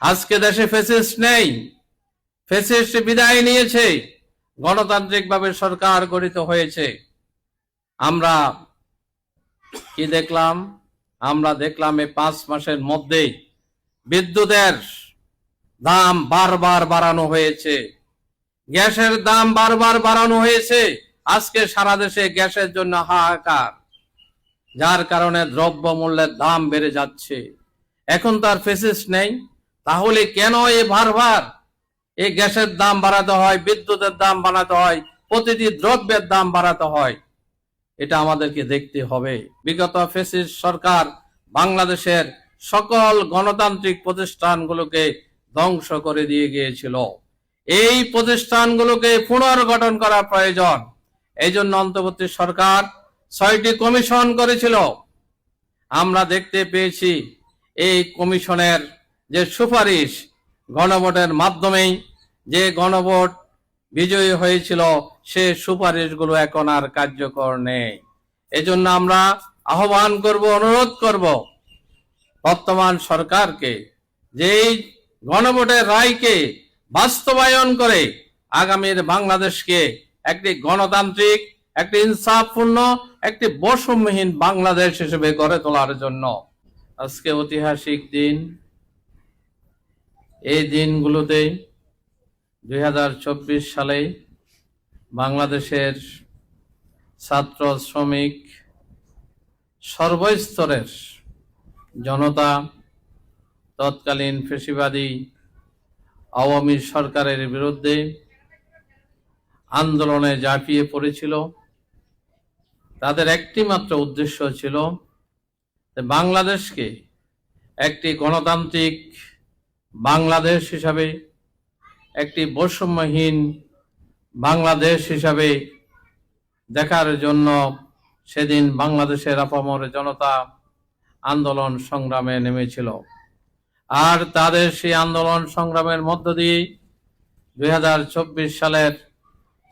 আজকে দেশে ফ্যাসিস্ট নেই, ফ্যাসিস্ট বিদায় নিয়েছে, গণতান্ত্রিকভাবে সরকার গঠিত হয়েছে। আমরা কি দেখলাম? আমরা দেখলাম এই 5 মাসের মধ্যেই বিদ্যুতের দাম বারবার বাড়ানো হয়েছে, গ্যাসের দাম বারবার বাড়ানো হয়েছে। আজকে সারা দেশে গ্যাসের জন্য হাহাকার, যার কারণে দ্রব্য মূল্যের দাম বেড়ে যাচ্ছে। এখন তো আর ফ্যাসিস্ট নেই, তাহলে কেন এই বারবার এই গ্যাসের দাম বাড়াতে হয়, বিদ্যুতের দাম বাড়াতে হয়, প্রতিটি দ্রব্যের দাম বাড়াতে হয়? এটা আমাদেরকে দেখতে হবে। বিগত ফ্যাসিস্ট সরকার বাংলাদেশের সকল গণতান্ত্রিক প্রতিষ্ঠানগুলোকে ধ্বংস করে দিয়ে গিয়েছিল। এই প্রতিষ্ঠানগুলোকে পুনর্গঠন করা প্রয়োজন। এই জন্য অন্তর্বর্তী সরকার 6টি কমিশন করেছিল। আমরা দেখতে পেয়েছি এই কমিশনের যে সুপারিশ, গণভোটের মাধ্যমেই যে গণভোট বিজয়ী হয়েছিল, সে সুপারিশগুলো এখন আর কার্যকর নেই। এজন্য আমরা আহ্বান করব, অনুরোধ করব বর্তমান সরকারকে যে এই গণভোটের রায়কে বাস্তবায়ন করে আগামীর বাংলাদেশকে একটি গণতান্ত্রিক, একটি ইনসাফপূর্ণ, একটি বৈষম্যহীন বাংলাদেশ হিসেবে গড়ে তোলার জন্য। আজকে ঐতিহাসিক দিন। এই দিনগুলোতে 2024 সালে বাংলাদেশের ছাত্র, শ্রমিক, সর্বস্তরের জনতা তৎকালীন ফ্যাসিবাদী আওয়ামী সরকারের বিরুদ্ধে আন্দোলনে ঝাঁপিয়ে পড়েছিল। তাদের একটি মাত্র উদ্দেশ্য ছিল বাংলাদেশকে একটি গণতান্ত্রিক বাংলাদেশ হিসাবে, একটি বৈষম্যহীন বাংলাদেশ হিসাবে দেখার জন্য সেদিন বাংলাদেশের আপামর জনতা আন্দোলন সংগ্রামে নেমেছিল। আর তাদের সেই আন্দোলন সংগ্রামের মধ্য দিয়ে 2024 সালের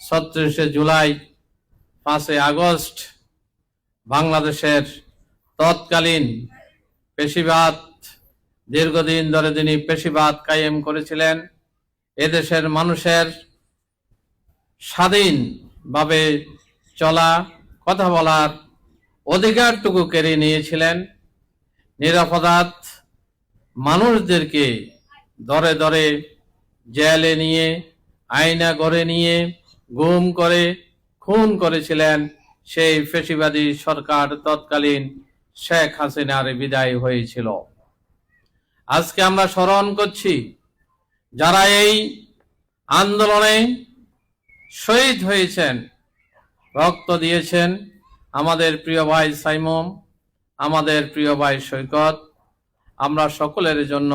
36শে জুলাই, 5 আগস্ট বাংলাদেশের তৎকালীন পেশিবাদ, দীর্ঘদিন ধরে যিনি পেশিবাদ কায়েম করেছিলেন, এদেশের মানুষের স্বাধীনভাবে চলা, কথা বলার অধিকারটুকু কেড়ে নিয়েছিলেন। নিরাপরাধ মানুষদেরকে দরে দরে জেলে নিয়ে, আয়না ঘরে নিয়ে গুম করে খুন করেছিলেন সেই ফ্যাসিবাদী সরকার তৎকালীন শেখ হাসিনার বিদায় হয়েছিল। আজকে আমরা স্মরণ করছি যারা এই আন্দোলনে শহীদ হয়েছেন, রক্ত দিয়েছেন। আমাদের প্রিয় ভাই সাইমুম, আমাদের প্রিয় ভাই সৈকত। আমরা সকলের জন্য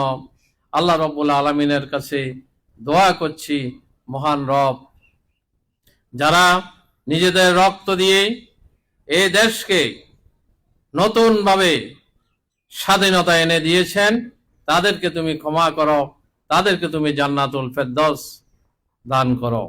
আল্লাহ রাব্বুল আলামিনের কাছে দোয়া করছি, মহান রব যারা নিজেদের রক্ত দিয়ে এই দেশকে নতুনভাবে স্বাধীনতা এনে দিয়েছেন, তাদেরকে তুমি ক্ষমা করো, তাদেরকে তুমি জান্নাতুল ফেরদৌস দান করো।